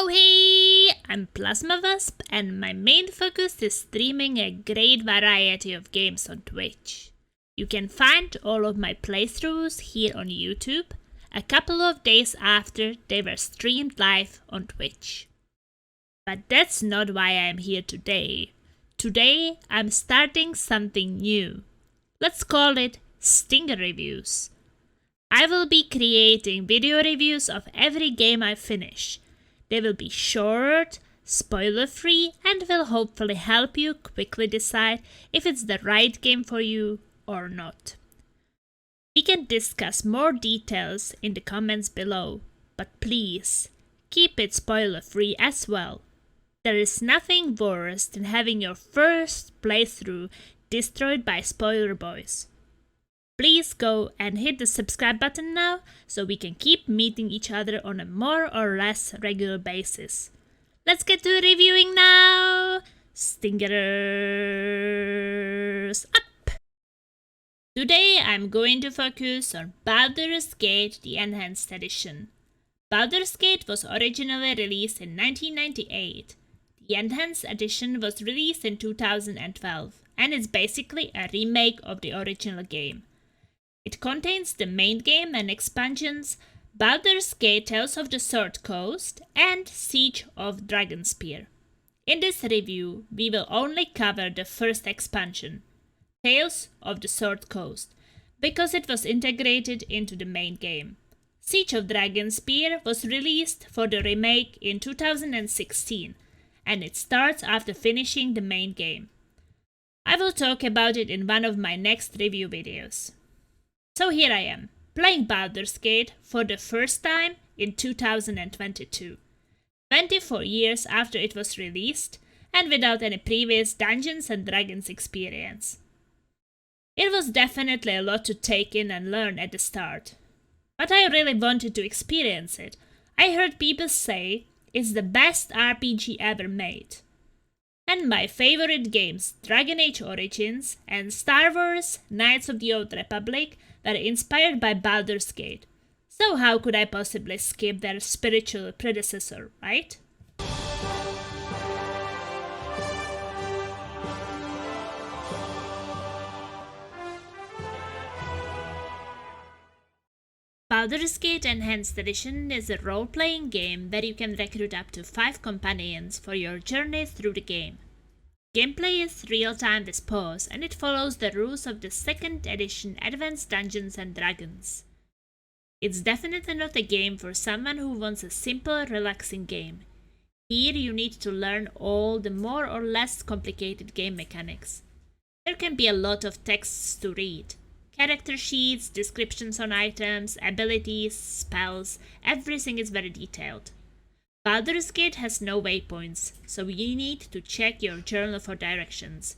Oh hey! I'm Plasma Wasp and my main focus is streaming a great variety of games on Twitch. You can find all of my playthroughs here on YouTube, a couple of days after they were streamed live on Twitch. But that's not why I'm here today. Today I'm starting something new. Let's call it STINGEReviews. I will be creating video reviews of every game I finish. They will be short, spoiler-free, and will hopefully help you quickly decide if it's the right game for you or not. We can discuss more details in the comments below, but please, keep it spoiler-free as well. There is nothing worse than having your first playthrough destroyed by spoiler boys. Please go and hit the subscribe button now so we can keep meeting each other on a more or less regular basis. Let's get to reviewing now! Stingers up! Today I'm going to focus on Baldur's Gate the Enhanced Edition. Baldur's Gate was originally released in 1998. The Enhanced Edition was released in 2012 and is basically a remake of the original game. It contains the main game and expansions Baldur's Gate Tales of the Sword Coast and Siege of Dragonspear. In this review, we will only cover the first expansion, Tales of the Sword Coast, because it was integrated into the main game. Siege of Dragonspear was released for the remake in 2016, and it starts after finishing the main game. I will talk about it in one of my next review videos. So here I am, playing Baldur's Gate for the first time in 2022, 24 years after it was released and without any previous Dungeons & Dragons experience. It was definitely a lot to take in and learn at the start, but I really wanted to experience it. I heard people say it's the best RPG ever made. And my favorite games, Dragon Age Origins and Star Wars Knights of the Old Republic, were inspired by Baldur's Gate. So how could I possibly skip their spiritual predecessor, right? Baldur's Gate Enhanced Edition is a role-playing game where you can recruit up to 5 companions for your journey through the game. Gameplay is real-time with pause, and it follows the rules of the 2nd edition Advanced Dungeons & Dragons. It's definitely not a game for someone who wants a simple, relaxing game. Here you need to learn all the more or less complicated game mechanics. There can be a lot of texts to read. Character sheets, descriptions on items, abilities, spells, everything is very detailed. Baldur's Gate has no waypoints, so you need to check your journal for directions.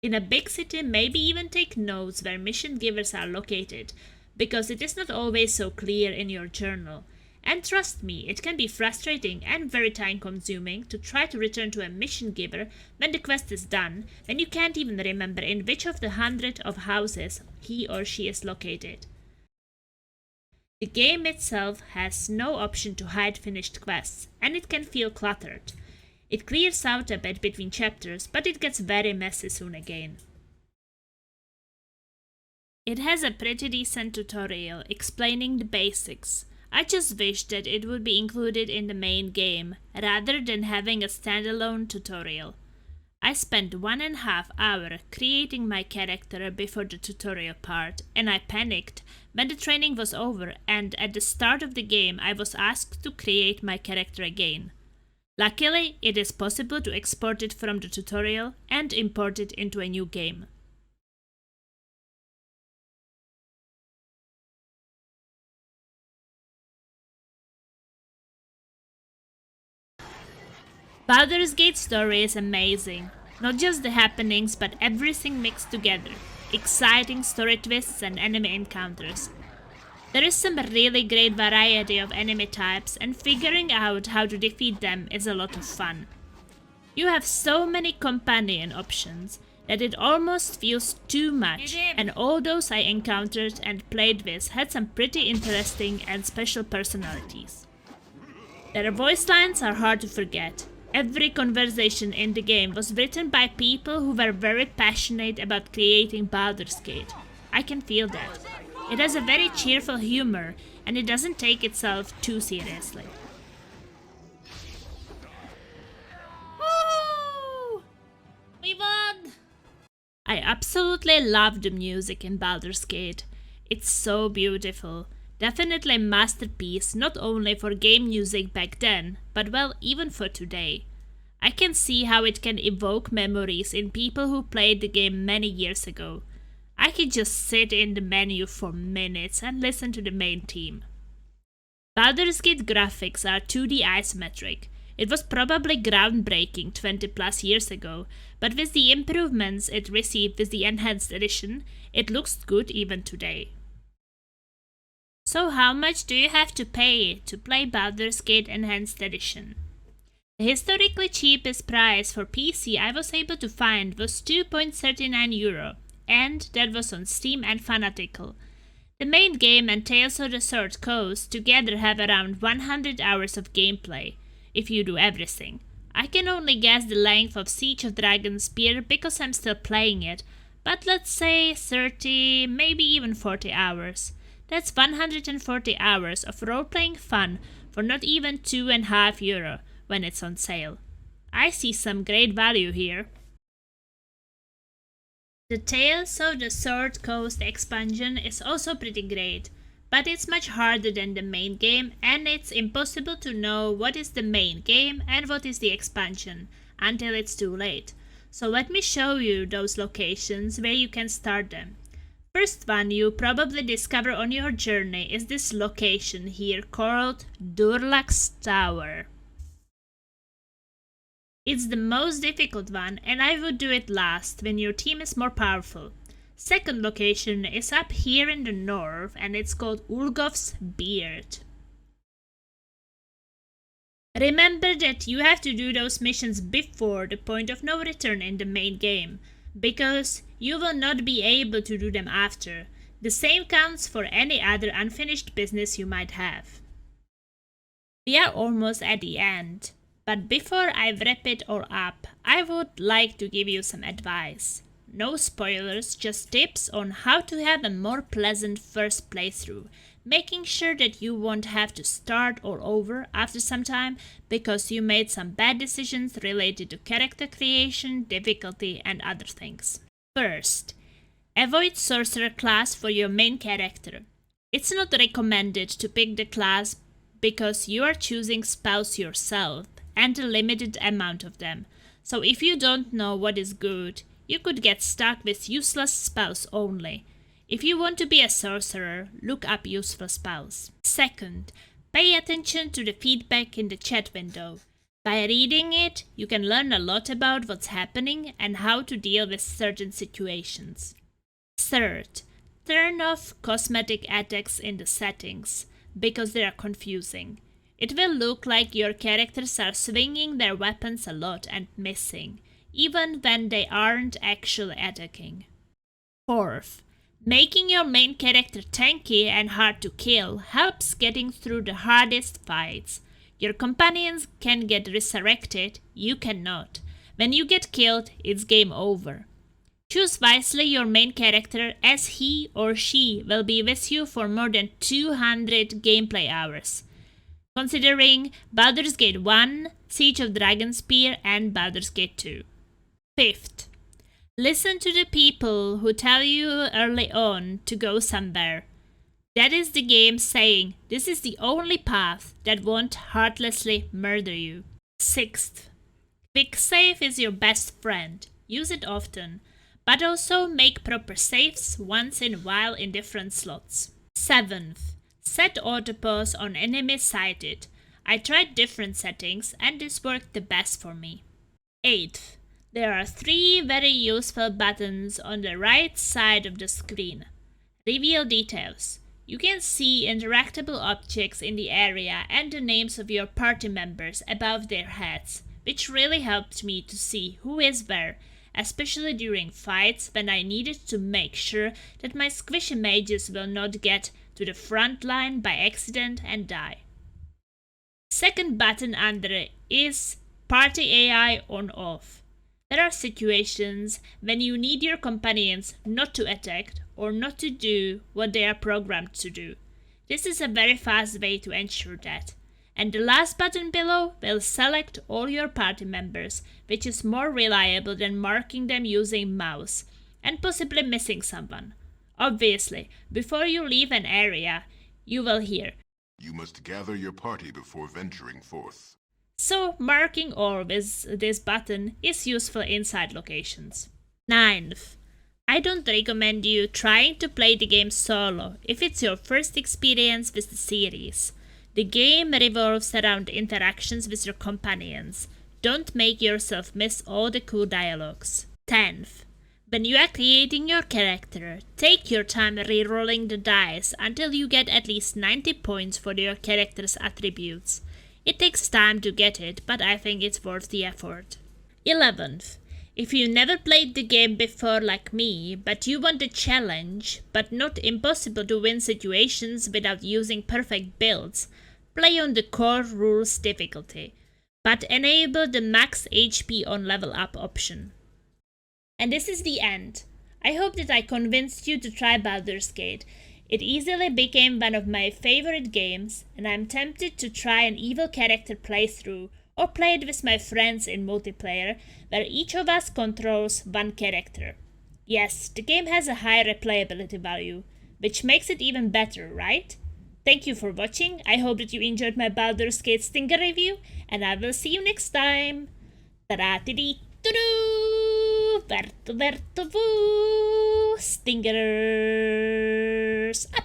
In a big city, maybe even take notes where mission givers are located, because it is not always so clear in your journal. And trust me, it can be frustrating and very time-consuming to try to return to a mission giver when the quest is done, when you can't even remember in which of the 100 of houses he or she is located. The game itself has no option to hide finished quests, and it can feel cluttered. It clears out a bit between chapters, but it gets very messy soon again. It has a pretty decent tutorial explaining the basics. I just wish that it would be included in the main game, rather than having a standalone tutorial. I spent 1.5 hours creating my character before the tutorial part, and I panicked when the training was over and at the start of the game I was asked to create my character again. Luckily, it is possible to export it from the tutorial and import it into a new game. Baldur's Gate story is amazing. Not just the happenings, but everything mixed together. Exciting story twists and enemy encounters. There is some really great variety of enemy types, and figuring out how to defeat them is a lot of fun. You have so many companion options that it almost feels too much, and all those I encountered and played with had some pretty interesting and special personalities. Their voice lines are hard to forget. Every conversation in the game was written by people who were very passionate about creating Baldur's Gate. I can feel that. It has a very cheerful humor, and it doesn't take itself too seriously. Woo! We won! I absolutely love the music in Baldur's Gate. It's so beautiful. Definitely a masterpiece, not only for game music back then, but well, even for today. I can see how it can evoke memories in people who played the game many years ago. I could just sit in the menu for minutes and listen to the main theme. Baldur's Gate graphics are 2D isometric. It was probably groundbreaking 20 plus years ago, but with the improvements it received with the Enhanced Edition, it looks good even today. So how much do you have to pay to play Baldur's Gate Enhanced Edition? The historically cheapest price for PC I was able to find was €2.39, and that was on Steam and Fanatical. The main game and Tales of the Sword Coast together have around 100 hours of gameplay, if you do everything. I can only guess the length of Siege of Dragonspear because I'm still playing it, but let's say 30, maybe even 40 hours. That's 140 hours of role-playing fun for not even €2.50 when it's on sale. I see some great value here. The Tales of the Sword Coast expansion is also pretty great, but it's much harder than the main game, and it's impossible to know what is the main game and what is the expansion until it's too late. So let me show you those locations where you can start them. First one you probably discover on your journey is this location here called Durlach's Tower. It's the most difficult one, and I would do it last when your team is more powerful. Second location is up here in the north, and it's called Ulgov's Beard. Remember that you have to do those missions before the point of no return in the main game, because you will not be able to do them after. The same counts for any other unfinished business you might have. We are almost at the end, but before I wrap it all up, I would like to give you some advice. No spoilers, just tips on how to have a more pleasant first playthrough, making sure that you won't have to start all over after some time because you made some bad decisions related to character creation, difficulty, and other things. First, avoid sorcerer class for your main character. It's not recommended to pick the class because you are choosing spells yourself and a limited amount of them. So if you don't know what is good, you could get stuck with useless spells only. If you want to be a sorcerer, look up useful spells. Second, pay attention to the feedback in the chat window. By reading it, you can learn a lot about what's happening and how to deal with certain situations. Third, turn off cosmetic attacks in the settings, because they are confusing. It will look like your characters are swinging their weapons a lot and missing, even when they aren't actually attacking. Fourth, making your main character tanky and hard to kill helps getting through the hardest fights. Your companions can get resurrected, you cannot. When you get killed, it's game over. Choose wisely your main character, as he or she will be with you for more than 200 gameplay hours, considering Baldur's Gate 1, Siege of Dragonspear, and Baldur's Gate 2. Fifth, listen to the people who tell you early on to go somewhere. That is the game saying this is the only path that won't heartlessly murder you. Sixth, quick save is your best friend. Use it often, but also make proper saves once in a while in different slots. Seventh, set autopause on enemies sighted. I tried different settings and this worked the best for me. Eighth, there are 3 very useful buttons on the right side of the screen. Reveal details. You can see interactable objects in the area and the names of your party members above their heads, which really helped me to see who is where, especially during fights when I needed to make sure that my squishy mages will not get to the front line by accident and die. Second button under is Party AI on off. There are situations when you need your companions not to attack or not to do what they are programmed to do. This is a very fast way to ensure that. And the last button below will select all your party members, which is more reliable than marking them using mouse and possibly missing someone. Obviously, before you leave an area, you will hear, "You must gather your party before venturing forth." So marking all with this button is useful inside locations. Ninth, I don't recommend you trying to play the game solo if it's your first experience with the series. The game revolves around interactions with your companions. Don't make yourself miss all the cool dialogues. 10th, when you are creating your character, take your time re-rolling the dice until you get at least 90 points for your character's attributes. It takes time to get it, but I think it's worth the effort. 11th, if you never played the game before like me, but you want a challenge, but not impossible to win situations without using perfect builds, play on the core rules difficulty, but enable the max HP on level up option. And this is the end. I hope that I convinced you to try Baldur's Gate. It easily became one of my favorite games, and I'm tempted to try an evil character playthrough or play it with my friends in multiplayer, where each of us controls one character. Yes, the game has a high replayability value, which makes it even better, right? Thank you for watching. I hope that you enjoyed my Baldur's Gate Stinger review, and I will see you next time. Ta-da-ti-dee-doo-doo! Verto vu! Stingers up!